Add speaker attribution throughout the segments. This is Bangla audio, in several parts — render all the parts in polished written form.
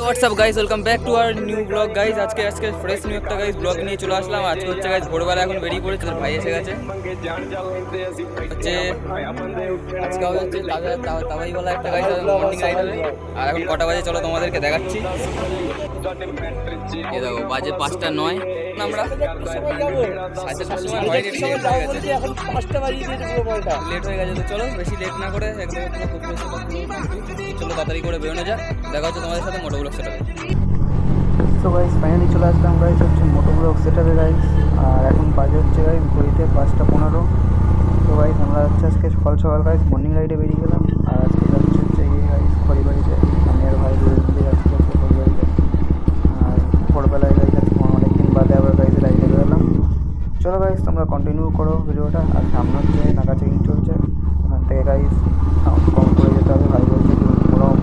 Speaker 1: WhatsApp guys, welcome back to our new blog guys. আজকে ফ্রেশ নিউ একটা গাইজ ব্লগ নিয়ে চলে আসলাম। আজকে হচ্ছে গাইজ ভোরবেলা এখন বেরিয়ে পড়েছে, তোর ভাই এসে গেছে। আজকে হবে হচ্ছে তাওয়াইওয়ালা একটা গাইজ মর্নিং রাইড হবে। আর এখন কটা বাজে চলো তোমাদেরকে দেখাচ্ছি। এ দেখো বাজে 5:09। আমরা লেট হয়ে গেছে, তো চলো বেশি লেট না করে একদম চলো তাড়াতাড়ি করে বেরোনো যাক। দেখা হচ্ছে তোমাদের সাথে মোটো ব্লগ সেটআপে।
Speaker 2: তো গাইস ফাইনালি চলে আসলাম গাইস হচ্ছে মোটো ব্লগ সেটআপে গাইস। আর এখন বাজে হচ্ছে গাইস ঘড়িতে 5:15। তো গাইস আমরা হচ্ছে আজকে সকাল সকাল গাইস মর্নিং রাইডে বেরিয়ে গেলাম। আর আজকে যাচ্ছি হচ্ছে এই গাইস খড়িবাড়িতে। আমি আর ভাই দুজন মিলে যাচ্ছি হচ্ছে খড়িবাড়িতে। আর ভোরবেলায় গাইস আজকে অনেকদিন বাদে আবার গাইস রাইডে বেরোলাম। চলো গাইস তোমরা কন্টিনিউ করো ভিডিওটা। আর সামনে হচ্ছে নাকা চেকিং চলছে, ওখান থেকে গাইস সাউন্ড কম করে যেতে হবে। ভাই বলছে কি মোড়াও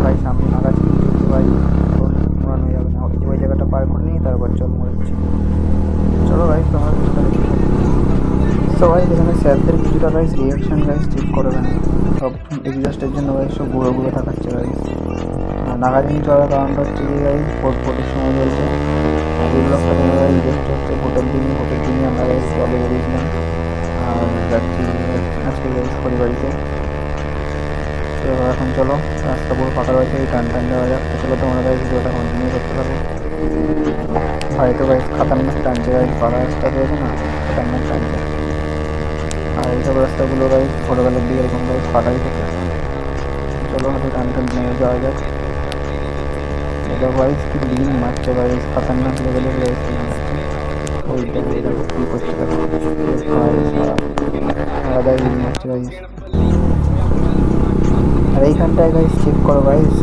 Speaker 2: ভাই সামনে নাকা চেকিং চলছে ভাই, মোড়ানো যাবে না। ওই জায়গাটা পার করে নিই তারপর চল মোড়াচ্ছি। চলো গাইস তোমরা ভিডিওটা দেখতে থাকো। সো গাইস এখানে স্যারদের কিছুটা গাইস রিয়াকশন গাইস চেক করে দেন। সব এক্সাস্টের জন্য গাইস সব ঘুরে ঘুরে থাকাচ্ছে গাইস। নাকা চেকিং চলার কারণটা হচ্ছে কি গাইস ভোটের সময় চলছে। এই ব্লগটা তোমরা গাইস দেখতে হচ্ছে ভোটের দিনই আমরা গাইস জলে বেরিয়েছিলাম। আর যাচ্ছি আজকে গাইস খড়িবাড়িতে। তো এখন চলো রাস্তা পুরো ফাঁকা রয়েছে, এই টান দেওয়া যাক। তো চলো তোমরা গাইস ভিডিওটা কন্টিনিউ করতে পারো। ভাই তো গাইস খাতারনাক টানছে গাইস, পাড়া রাস্তা রয়েছে না, খাতারনাক টানছে। আর এইসব রাস্তাগুলো গাইস ছোটোবেলার দিকে এরকম গাইস ফাঁকাই থাকে। চলো হাতে টান নিয়ে যাওয়া যাক। এটা গাইস কি লিন মারছে গাইস, খাতারনাক লেভেলের গাইস ওই কি করছে আলাদা লিন মারছে গাইস। আর এইখানটায় গাইস চেক করো গাইস,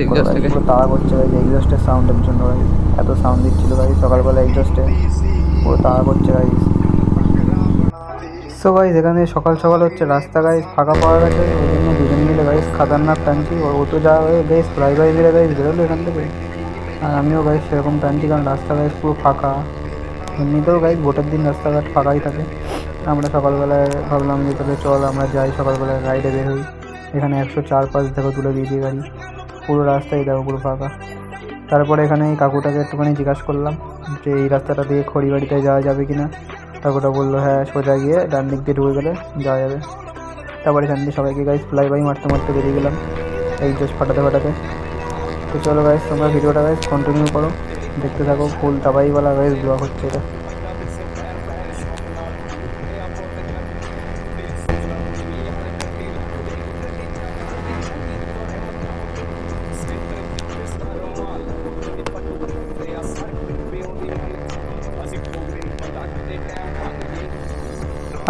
Speaker 2: পুরো তাড়া করছে গাইস এক্সস্টের সাউন্ডের জন্য গাইস। এত সাউন্ড দিচ্ছিল গাইস সকালবেলা এক্সস্টে, পুরো তাড়া করছে গাইস। সো গাইস এখানে সকাল সকাল হচ্ছে রাস্তা গাইস ফাঁকা পাওয়া গেছে, ওই জন্য দুজন মিলে গাইস খাতারনাক টানছি। ও তো যা হয়ে গাইস প্রায় মিলে গাইস বেরোলো এখান থেকে। আর আমিও গাইস সেরকম টানছি, কারণ রাস্তা গাইস পুরো ফাঁকা। এমনিতেও গাইস ভোটের দিন রাস্তাঘাট ফাঁকাই থাকে। আমরা সকালবেলায় ভাবলাম যে তাহলে চল আমরা যাই সকালবেলায় রাইডে বের হই। এখানে 104 থেকে তুলে দিয়েছি গাড়ি, পুরো রাস্তায় দেখো পুরো ফাঁকা। তারপরে এখানে এই কাকুটাকে একটুখানি জিজ্ঞাসা করলাম যে এই রাস্তাটা দিয়ে খড়িবাড়িতে যাওয়া যাবে কি না। কাকুটা বললো হ্যাঁ সোজা গিয়ে ডান দিক দিয়ে ঢুকে গেলে যাওয়া যাবে। তারপরে এখান দিয়ে সবাইকে গাইস ফ্লাই বাই মারতে মারতে বেরিয়ে গেলাম এই জাস্ট ফাটাতে। তো চলো গাইস তোমরা ভিডিওটা গাইস কন্টিনিউ করো, দেখতে থাকো। ফুল তাবাইওয়ালা গাইস ব্লগ হচ্ছে এটা।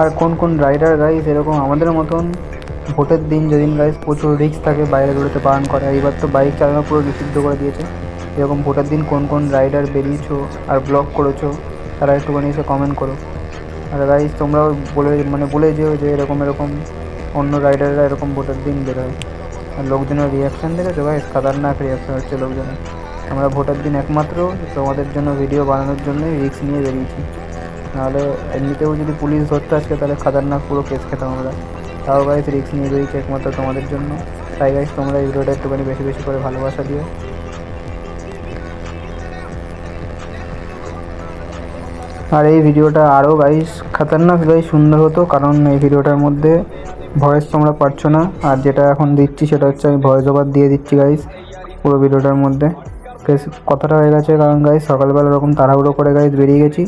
Speaker 2: আর কোন রাইডার গাইস এরকম আমাদের মতন ভোটের দিন যেদিন গাইস প্রচুর রিস্ক থাকে বাইরে বেরোতে বারণ করে, এইবার তো বাইক চালানো পুরো নিষিদ্ধ করে দিয়েছে। এরকম ভোটের দিন কোন রাইডার বেরিয়েছো আর ব্লগ করেছো তারা একটুখানি এসে কমেন্ট করো। আর গাইস তোমরাও বলে যেও যে এরকম অন্য রাইডাররা এরকম ভোটের দিন বেরোয়। আর লোকজনের রিয়াকশান দেখেছো গাইস, খাতারনাক রিয়াকশান হচ্ছে লোকজনের। আমরা ভোটের দিন একমাত্র তোমাদের জন্য ভিডিও বানানোর জন্যই রিস্ক নিয়ে বেরিয়েছি, নাহলে এমনিতেও যদি পুলিশ ধরতে আসবে তাহলে খাতারনাক পুরো কেস খেতাম আমরা। তাও গাইস রিস্ক নিয়ে বেরিয়েছি একমাত্র তোমাদের জন্য। তাই গাইস তোমরা এই ভিডিওটা একটুখানি বেশি করে ভালোবাসা দিও। আর এই ভিডিওটা আরও গাইস খাতারনাক গাইস সুন্দর হতো, কারণ এই ভিডিওটার মধ্যে ভয়েস তোমরা পাচ্ছ না। আর যেটা এখন দিচ্ছি সেটা হচ্ছে আমি ভয়েস ওভার দিয়ে দিচ্ছি গাইস পুরো ভিডিওটার মধ্যে। কথাটা হয়ে গেছে কারণ গাইস সকালবেলা ওরকম তাড়াহুড়ো করে গাইস বেরিয়ে গেছি,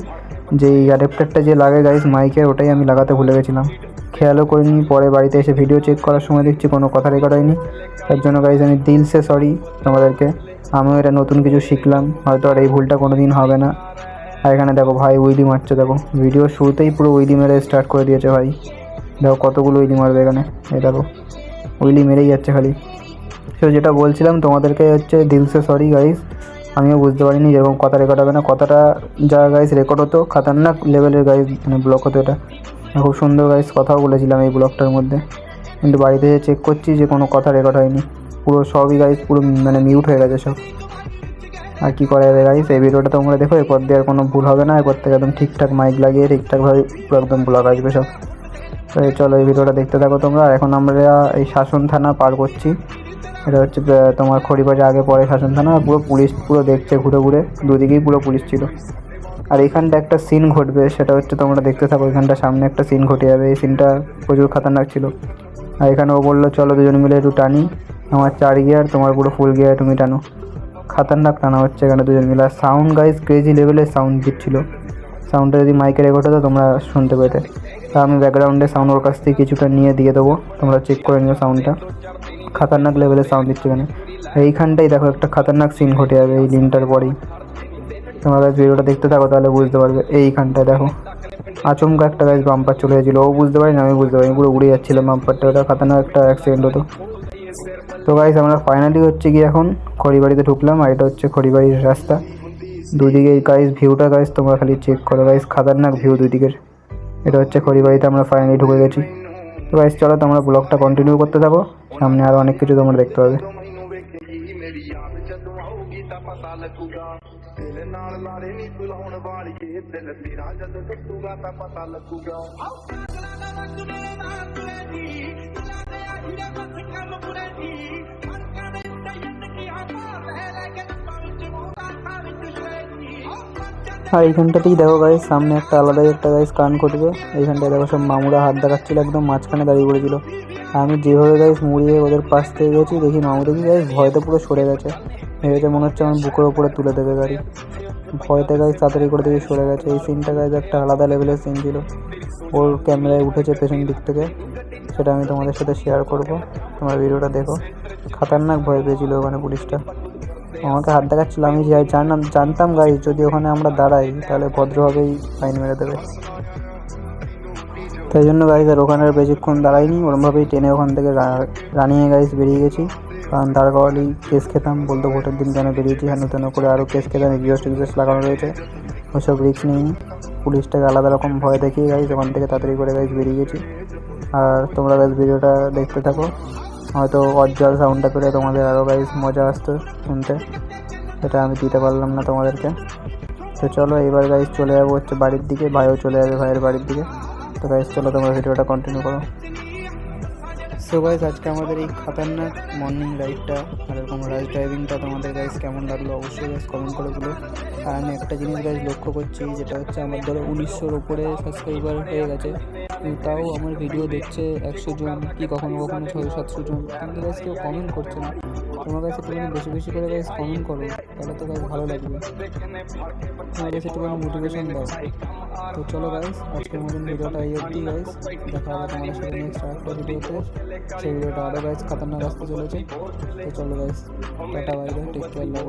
Speaker 2: যে এই অ্যাডাপ্টারটা যে লাগে গাইস মাইকের ওটাই আমি লাগাতে ভুলে গেছিলাম, খেয়ালও করিনি। পরে বাড়িতে এসে ভিডিও চেক করার সময় দেখছি কোনো কথা রেকর্ড হয়নি। তার জন্য গাইস আমি দিল সে সরি তোমাদেরকে। আমিও এটা নতুন কিছু শিখলাম, হয়তো আর এই ভুলটা কোনো দিন হবে না। আর এখানে দেখো ভাই উইলি মারছে, দেখো ভিডিও শুরুতেই পুরো উইলি মেরে স্টার্ট করে দিয়েছে ভাই। দেখো কতগুলো উইলি মারবে এখানে, এই দেখো উইলি মেরেই যাচ্ছে খালি। তো যেটা বলছিলাম তোমাদেরকে হচ্ছে দিল সে সরি গাইস, আমিও বুঝতে পারিনি যেরকম কথা রেকর্ড হবে না। কথাটা যা গাইস রেকর্ড হতো খাতারনাক লেভেলের গাইস ব্লগ হতো এটা। খুব সুন্দর গাইস কথাও বলেছিলাম এই ব্লগটার মধ্যে, কিন্তু বাড়িতে চেক করছি যে কোনো কথা রেকর্ড হয়নি, পুরো সবই গাইস পুরো মিউট হয়ে গেছে সব। আর কী করা যাবে গাইস, এই ভিডিওটা তোমরা দেখো, এরপর দিয়ে আর কোনো ভুল হবে না। এরপর থেকে একদম ঠিকঠাক মাইক লাগিয়ে ঠিকঠাকভাবে পুরো একদম ব্লগ আসবে সব। তো চলো এই ভিডিওটা দেখতে থাকো তোমরা। আর এখন আমরা এই শাসন থানা পার করছি। এটা হচ্ছে তোমার খড়িবাজে আগে পরে শাসন থানা, আর পুরো পুলিশ পুরো দেখছে ঘুরে ঘুরে, দুদিকেই পুরো পুলিশ ছিল। আর এখানটা একটা সিন ঘটবে, সেটা হচ্ছে তোমরা দেখতে থাকো। এখানটা সামনে একটা সিন ঘটে যাবে, এই সিনটা প্রচুর খাতারনাক ছিল। আর এখানে ও বললো চলো দুজন মিলে একটু টানি, আমার 4 গিয়ার, তোমার পুরো ফুল গিয়ার তুমি টানো। খাতারনাক টানা হচ্ছে এখানে দুজন মিলে। আর সাউন্ড গাইজ ক্রেজি লেভেলের সাউন্ড দিচ্ছিল। সাউন্ডটা যদি মাইকে রেকর্ড হতো তোমরা শুনতে পেতে। তা আমি ব্যাকগ্রাউন্ডে সাউন্ড ওর কাছ থেকে কিছুটা নিয়ে দিয়ে দেবো, তোমরা চেক করে নিও সাউন্ডটা। খাতারনাক লেভেলের সাউন্ড দিচ্ছে এখানে। এইখানটাই দেখো একটা খাতারনাক সিন ঘটে যাবে এই লিনটার পরেই। তোমরা গাইজ ভিডিওটা দেখতে থাকো, তাহলে বুঝতে পারবে। এইখানটায় দেখো আচমকা একটা গাইজ বাম্পার চলে গেছিলো, ও বুঝতে পারিনি, আমি বুঝতে পারিনি, পুরো উড়ে যাচ্ছিলাম বাম্পারটা। ওটা খাতারনাক একটা অ্যাক্সিডেন্ট হতো। তো গাইজ আমরা ফাইনালি হচ্ছে কি এখন খড়িবাড়িতে ঢুকলাম, আর এটা হচ্ছে খড়িবাড়ির রাস্তা। দুদিকে গাইজ ভিউটা গাইজ তোমরা খালি চেক করো গাইজ, খাতারনাক ভিউ দুই দিকের। এটা হচ্ছে খড়িবাড়িতে আমরা ফাইনালি ঢুকে গেছি। তো গাইজ চলো তোমরা ব্লগটা কন্টিনিউ করতে থাকো, সামনে আরও অনেক কিছু তোমরা দেখতে পাবে। আর এইখানটাতেই দেখো গাইজ সামনে একটা আলাদাই একটা গাইজ কান করবে। এইখানটায় দেখো সব মামুরা হাত দেখাচ্ছিল, একদম মাঝখানে দাঁড়িয়ে পড়েছিল। আমি যেভাবে গাইজ মুড়িয়ে ওদের পাশ থেকে গেছি, দেখি মামু দেখি গাইজ ভয়তে পুরো সরে গেছে। ভেবেছে মনে হচ্ছে আমার বুকের ওপরে তুলে দেবে গাড়ি। ভয়তে গাইজ তাড়াতাড়ি করে দেখি সরে গেছে। এই সিনটা গাইজ একটা আলাদা লেভেলের সিন ছিল। ওর ক্যামেরায় উঠেছে পেছন দিক থেকে, সেটা আমি তোমাদের সাথে শেয়ার করব, তোমরা ভিডিওটা দেখো। খাতারনাক ভয় পেয়েছিল ওখানে পুলিশটা, আমাকে হাত দেখাচ্ছিলো। আমি জানতাম গাইজ যদি ওখানে আমরা দাঁড়াই তাহলে ভদ্রভাবেই ফাইন মেরে দেবে। তাই জন্য গাইজ আর ওখানে আর বেশিক্ষণ দাঁড়াইনি, ওরমভাবেই টেনে ওখান থেকে রানিয়ে গাইজ বেরিয়ে গেছি। কারণ দাঁড় করালেই কেস খেতাম, বলতো ভোটের দিন কেন বেরিয়েছি, হেন তেন করে আরও কেস খেতাম, এক্সস্ট লাগানো রয়েছে। ওইসব রিস্ক নিইনি, পুলিশটাকে আলাদা রকম ভয় দেখিয়ে গাইজ ওখান থেকে তাড়াতাড়ি করে গাইজ বেরিয়ে গেছি। আর তোমরা গাইজ ভিডিওটা দেখতে থাকো, হয়তো অজ্জল সাউন্ডটা পেলে তোমাদের আরও গাইজ মজা আসতো শুনতে, সেটা আমি দিতে পারলাম না তোমাদেরকে। তো চলো এবার গাইজ চলে যাবো হচ্ছে বাড়ির দিকে, ভাইও চলে যাবে ভাইয়ের বাড়ির দিকে। তো গাইজ চলো তোমরা ভিডিওটা কন্টিনিউ করো। সো গাইজ আজকে আমাদের এই খাতারনাক মর্নিং রাইডটা আর এরকম রাইড ড্রাইভিংটা তোমাদের গাইজ কেমন লাগলো অবশ্যই গাইজ কমেন্ট করে বলো। আর আমি একটা জিনিস গাইজ লক্ষ্য করছি, যেটা হচ্ছে আমার ধরো 1900-র উপরে সাবস্ক্রাইবার হয়ে গেছে, কিন্তু তাও আমার ভিডিও দেখছে 100 জন কি কখনো কখনো 600-700 জন, কিন্তু গাইজ কেউ কমেন্ট করছে না। তোমার কাছে একটুখানি বেশি বেশি করে গাইজ কমেন্ট করো, তাহলে তো গাইজ ভালো লাগবে, তোমার কাছে একটুখানি মোটিভেশন দাও। তো চলো গাইজ আজকের মতন ভিডিওটা এই অবধি গাইজ, দেখা হবে তোমাদের সাথে নেক্সট আরেকটা ভিডিওতে। সেই ভিডিওটা আরও গাইজ খাতারনাক আসতে চলেছে। তো চলো guys, ta ta bye bye, take care, লাভ।